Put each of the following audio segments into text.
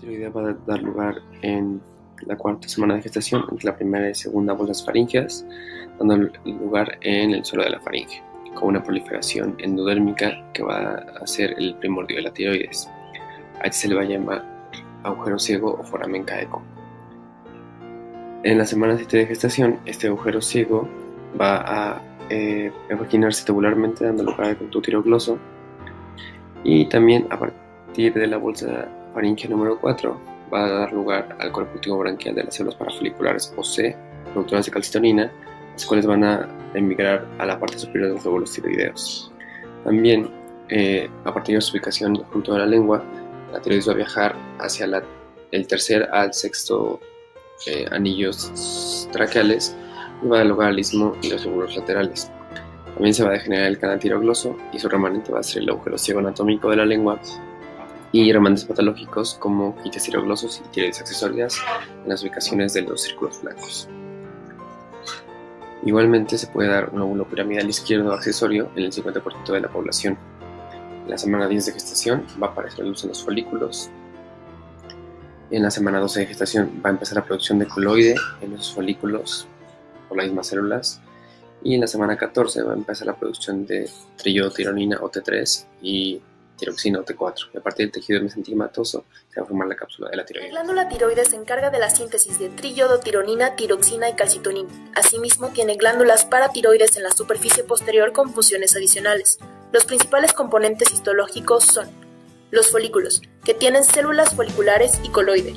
Tiroidea va a dar lugar en la cuarta semana de gestación entre la primera y segunda bolsas faríngeas, dando lugar en el suelo de la faringe, con una proliferación endodérmica que va a ser el primordio de la tiroides. A este se le va a llamar agujero ciego o foramen caeco. En la semana 7 de gestación, este agujero ciego va a evaginarse tubularmente, dando lugar al conducto tirogloso, y también a partir de la bolsa faringe número 4 va a dar lugar al cuerpo último-branquial de las células parafoliculares o C, productoras de calcitonina, las cuales van a emigrar a la parte superior de los lóbulos tiroideos. También, a partir de su ubicación junto a la lengua, la tiroides va a viajar hacia el tercer al sexto anillos traqueales y va a dar lugar al istmo y los lóbulos laterales. También se va a degenerar el canal tirogloso y su remanente va a ser el agujero ciego anatómico de la lengua, y remanentes patológicos como quites tiroglosos y tiroides accesorias en las ubicaciones de los círculos blancos. Igualmente se puede dar un óvulo piramidal izquierdo accesorio en el 50% de la población. En la semana 10 de gestación va a aparecer luz en los folículos. En la semana 12 de gestación va a empezar la producción de coloide en esos folículos por las mismas células. Y en la semana 14 va a empezar la producción de triiodotironina o T3 y tiroxina o T4. Y a partir del tejido mesenquimatoso se va a formar la cápsula de la tiroides. La glándula tiroides se encarga de la síntesis de triiodotironina, tiroxina y calcitonina. Asimismo, tiene glándulas paratiroides en la superficie posterior con funciones adicionales. Los principales componentes histológicos son los folículos, que tienen células foliculares y coloide,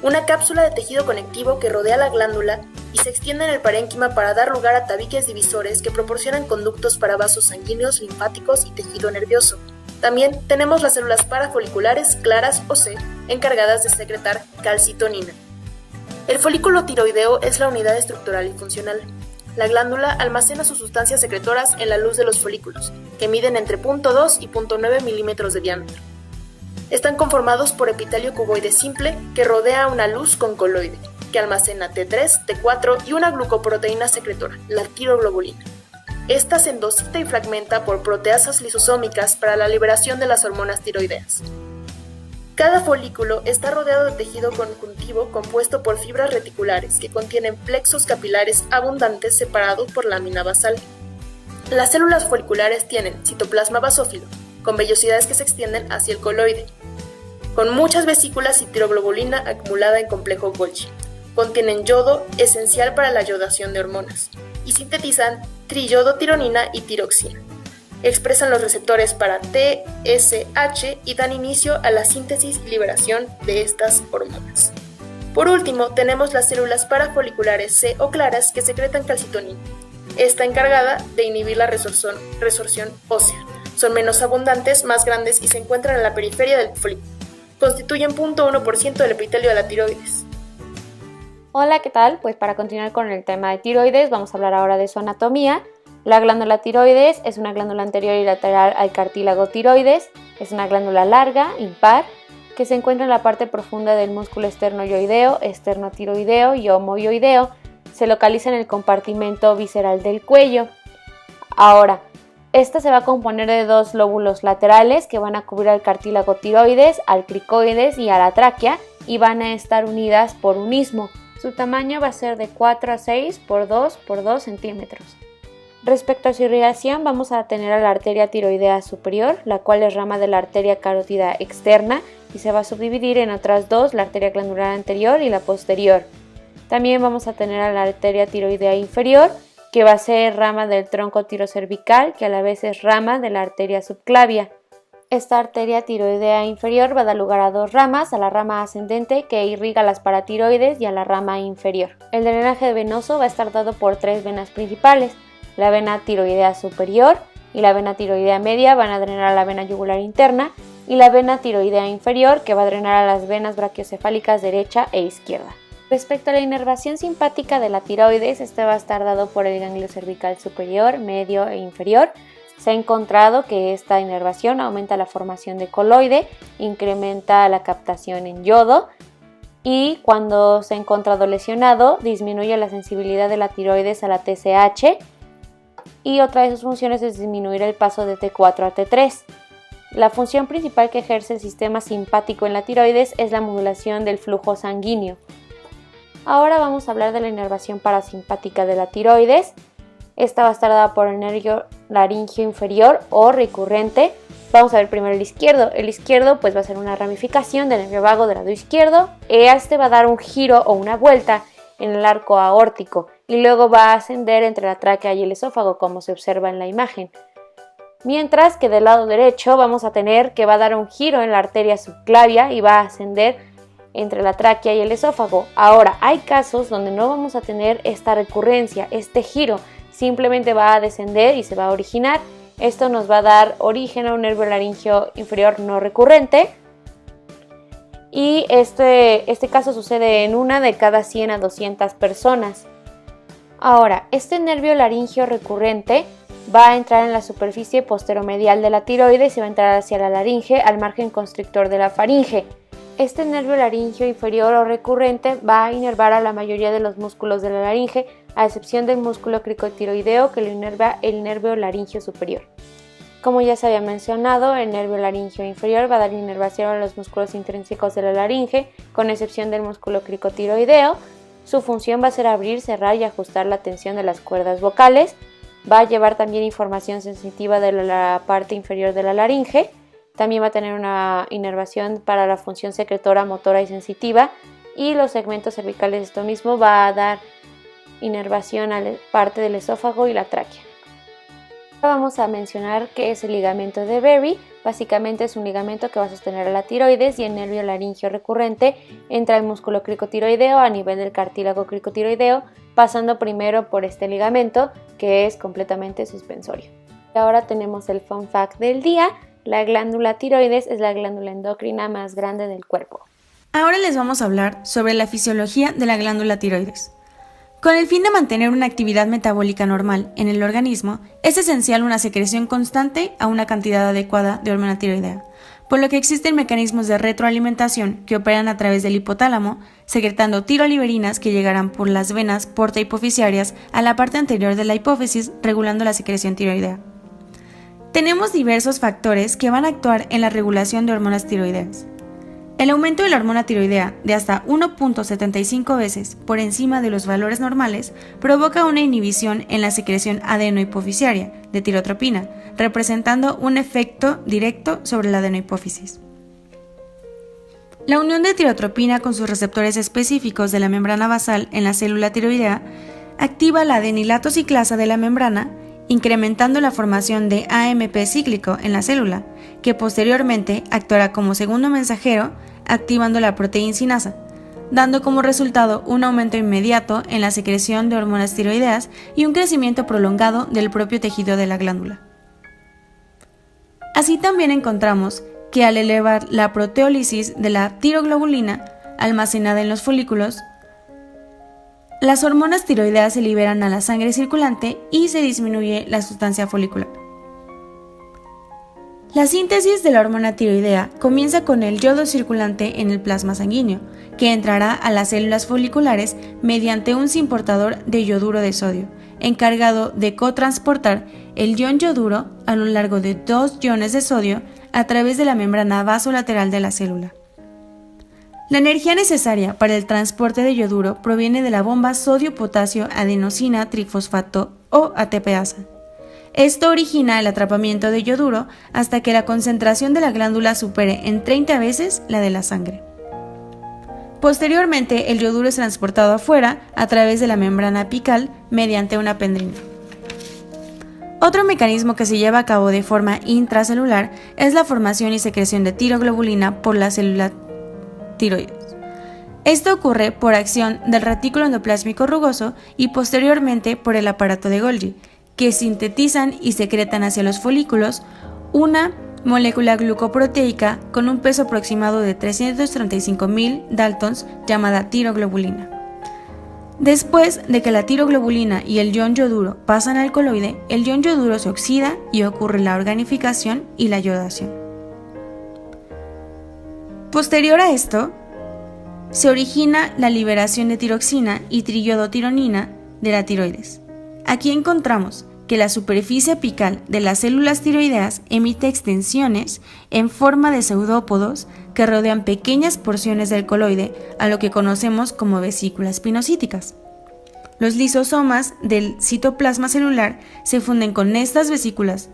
una cápsula de tejido conectivo que rodea la glándula y se extiende en el parénquima para dar lugar a tabiques divisores que proporcionan conductos para vasos sanguíneos, linfáticos y tejido nervioso. También tenemos las células parafoliculares claras o C, encargadas de secretar calcitonina. El folículo tiroideo es la unidad estructural y funcional. La glándula almacena sus sustancias secretoras en la luz de los folículos, que miden entre 0.2 y 0.9 milímetros de diámetro. Están conformados por epitelio cuboide simple que rodea una luz con coloide, que almacena T3, T4 y una glucoproteína secretora, la tiroglobulina. Esta se endosita y fragmenta por proteasas lisosómicas para la liberación de las hormonas tiroideas. Cada folículo está rodeado de tejido conjuntivo compuesto por fibras reticulares que contienen plexos capilares abundantes separados por lámina basal. Las células foliculares tienen citoplasma basófilo, con vellosidades que se extienden hacia el coloide, con muchas vesículas y tiroglobulina acumulada en complejo Golgi. Contienen yodo, esencial para la yodación de hormonas, y sintetizan triiodotironina y tiroxina. Expresan los receptores para TSH y dan inicio a la síntesis y liberación de estas hormonas. Por último, tenemos las células parafoliculares C o claras que secretan calcitonina. Está encargada de inhibir la resorción ósea. Son menos abundantes, más grandes y se encuentran en la periferia del folículo. Constituyen 0.1% del epitelio de la tiroides. Hola, ¿qué tal? Pues para continuar con el tema de tiroides, vamos a hablar ahora de su anatomía. La glándula tiroides es una glándula anterior y lateral al cartílago tiroides. Es una glándula larga, impar, que se encuentra en la parte profunda del músculo esternoioideo, esternotiroideo y omoioideo. Se localiza en el compartimento visceral del cuello. Ahora, esta se va a componer de dos lóbulos laterales que van a cubrir al cartílago tiroides, al cricoides y a la tráquea y van a estar unidas por un istmo. Su tamaño va a ser de 4 a 6 por 2 por 2 centímetros. Respecto a su irrigación, vamos a tener a la arteria tiroidea superior, la cual es rama de la arteria carótida externa y se va a subdividir en otras dos, la arteria glandular anterior y la posterior. También vamos a tener a la arteria tiroidea inferior, que va a ser rama del tronco tirocervical, que a la vez es rama de la arteria subclavia. Esta arteria tiroidea inferior va a dar lugar a dos ramas, a la rama ascendente que irriga las paratiroides y a la rama inferior. El drenaje venoso va a estar dado por tres venas principales. La vena tiroidea superior y la vena tiroidea media van a drenar a la vena yugular interna y la vena tiroidea inferior que va a drenar a las venas brachiocefálicas derecha e izquierda. Respecto a la inervación simpática de la tiroides, este va a estar dado por el ganglio cervical superior, medio e inferior. Se ha encontrado que esta inervación aumenta la formación de coloide, incrementa la captación en yodo y cuando se ha encontrado lesionado disminuye la sensibilidad de la tiroides a la TSH y otra de sus funciones es disminuir el paso de T4 a T3. La función principal que ejerce el sistema simpático en la tiroides es la modulación del flujo sanguíneo. Ahora vamos a hablar de la inervación parasimpática de la tiroides. Esta va a estar dada por el nervio laríngeo inferior o recurrente. Vamos a ver primero el izquierdo. El izquierdo pues va a ser una ramificación del nervio vago del lado izquierdo. Este va a dar un giro o una vuelta en el arco aórtico y luego va a ascender entre la tráquea y el esófago, como se observa en la imagen. Mientras que del lado derecho vamos a tener que va a dar un giro en la arteria subclavia y va a ascender entre la tráquea y el esófago. Ahora, hay casos donde no vamos a tener esta recurrencia, este giro, simplemente va a descender y se va a originar. Esto nos va a dar origen a un nervio laríngeo inferior no recurrente. Y este caso sucede en una de cada 100 a 200 personas. Ahora, este nervio laríngeo recurrente va a entrar en la superficie posteromedial de la tiroides y va a entrar hacia la laringe, al margen constrictor de la faringe. Este nervio laríngeo inferior o recurrente va a inervar a la mayoría de los músculos de la laringe, a excepción del músculo cricotiroideo que lo inerva el nervio laríngeo superior. Como ya se había mencionado, el nervio laríngeo inferior va a dar inervación a los músculos intrínsecos de la laringe, con excepción del músculo cricotiroideo. Su función va a ser abrir, cerrar y ajustar la tensión de las cuerdas vocales. Va a llevar también información sensitiva de la parte inferior de la laringe. También va a tener una inervación para la función secretora, motora y sensitiva. Y los segmentos cervicales de esto mismo va a dar inervación a la parte del esófago y la tráquea. Ahora vamos a mencionar qué es el ligamento de Berry. Básicamente es un ligamento que va a sostener a la tiroides y el nervio laríngeo recurrente entra al músculo cricotiroideo a nivel del cartílago cricotiroideo, pasando primero por este ligamento que es completamente suspensorio. Y ahora tenemos el fun fact del día. La glándula tiroides es la glándula endocrina más grande del cuerpo. Ahora les vamos a hablar sobre la fisiología de la glándula tiroides. Con el fin de mantener una actividad metabólica normal en el organismo, es esencial una secreción constante a una cantidad adecuada de hormona tiroidea, por lo que existen mecanismos de retroalimentación que operan a través del hipotálamo, secretando tiroliberinas que llegarán por las venas porta-hipofisiarias a la parte anterior de la hipófisis, regulando la secreción tiroidea. Tenemos diversos factores que van a actuar en la regulación de hormonas tiroideas. El aumento de la hormona tiroidea de hasta 1.75 veces por encima de los valores normales provoca una inhibición en la secreción adenohipofisiaria de tirotropina, representando un efecto directo sobre la adenohipófisis. La unión de tirotropina con sus receptores específicos de la membrana basal en la célula tiroidea activa la adenilato ciclasa de la membrana, incrementando la formación de AMP cíclico en la célula, que posteriormente actuará como segundo mensajero, activando la proteincinasa, dando como resultado un aumento inmediato en la secreción de hormonas tiroideas y un crecimiento prolongado del propio tejido de la glándula. Así también encontramos que al elevar la proteólisis de la tiroglobulina almacenada en los folículos, las hormonas tiroideas se liberan a la sangre circulante y se disminuye la sustancia folicular. La síntesis de la hormona tiroidea comienza con el yodo circulante en el plasma sanguíneo, que entrará a las células foliculares mediante un simportador de yoduro de sodio, encargado de cotransportar el ion yoduro a lo largo de 2 iones de sodio a través de la membrana vasolateral de la célula. La energía necesaria para el transporte de yoduro proviene de la bomba sodio-potasio adenosina trifosfato o ATPasa. Esto origina el atrapamiento de yoduro hasta que la concentración de la glándula supere en 30 veces la de la sangre. Posteriormente, el yoduro es transportado afuera a través de la membrana apical mediante una pendrina. Otro mecanismo que se lleva a cabo de forma intracelular es la formación y secreción de tiroglobulina por la célula tiroides. Esto ocurre por acción del retículo endoplásmico rugoso y posteriormente por el aparato de Golgi, que sintetizan y secretan hacia los folículos una molécula glucoproteica con un peso aproximado de 335.000 daltons llamada tiroglobulina. Después de que la tiroglobulina y el ion yoduro pasan al coloide, el ion yoduro se oxida y ocurre la organificación y la yodación. Posterior a esto, se origina la liberación de tiroxina y triiodotironina de la tiroides. Aquí encontramos que la superficie apical de las células tiroideas emite extensiones en forma de pseudópodos que rodean pequeñas porciones del coloide, a lo que conocemos como vesículas pinocíticas. Los lisosomas del citoplasma celular se funden con estas vesículas,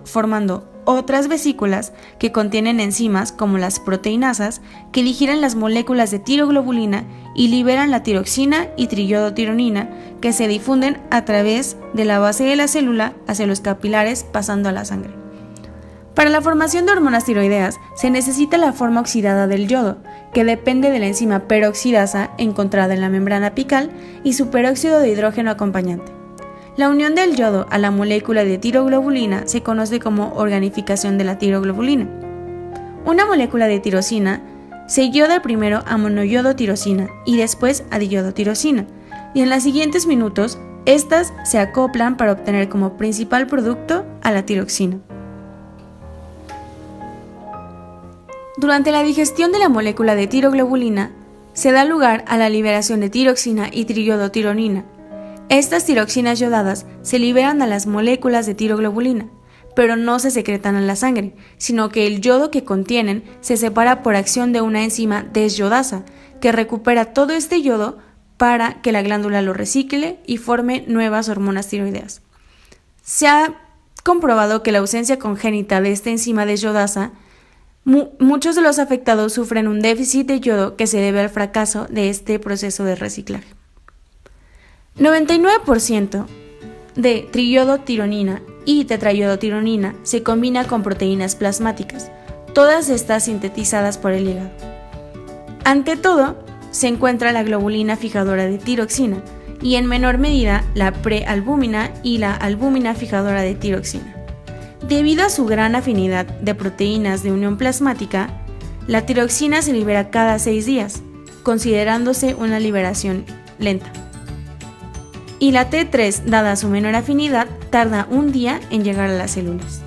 formando otras vesículas que contienen enzimas como las proteinasas que digieren las moléculas de tiroglobulina y liberan la tiroxina y triiodotironina que se difunden a través de la base de la célula hacia los capilares pasando a la sangre. Para la formación de hormonas tiroideas se necesita la forma oxidada del yodo, que depende de la enzima peroxidasa encontrada en la membrana apical y su peróxido de hidrógeno acompañante. La unión del yodo a la molécula de tiroglobulina se conoce como organificación de la tiroglobulina. Una molécula de tirosina se yoda primero a monoyodotirosina y después a diyodotirosina, y en los siguientes minutos estas se acoplan para obtener como principal producto a la tiroxina. Durante la digestión de la molécula de tiroglobulina, se da lugar a la liberación de tiroxina y triiodotironina. Estas tiroxinas yodadas se liberan a las moléculas de tiroglobulina, pero no se secretan a la sangre, sino que el yodo que contienen se separa por acción de una enzima desyodasa, que recupera todo este yodo para que la glándula lo recicle y forme nuevas hormonas tiroideas. Se ha comprobado que la ausencia congénita de esta enzima desyodasa muchos de los afectados sufren un déficit de yodo que se debe al fracaso de este proceso de reciclaje. 99% de triiodotironina y tetraiodotironina se combina con proteínas plasmáticas, todas estas sintetizadas por el hígado. Ante todo, se encuentra la globulina fijadora de tiroxina y en menor medida la prealbúmina y la albúmina fijadora de tiroxina. Debido a su gran afinidad de proteínas de unión plasmática, la tiroxina se libera cada 6 días, considerándose una liberación lenta. Y la T3, dada su menor afinidad, tarda un día en llegar a las células.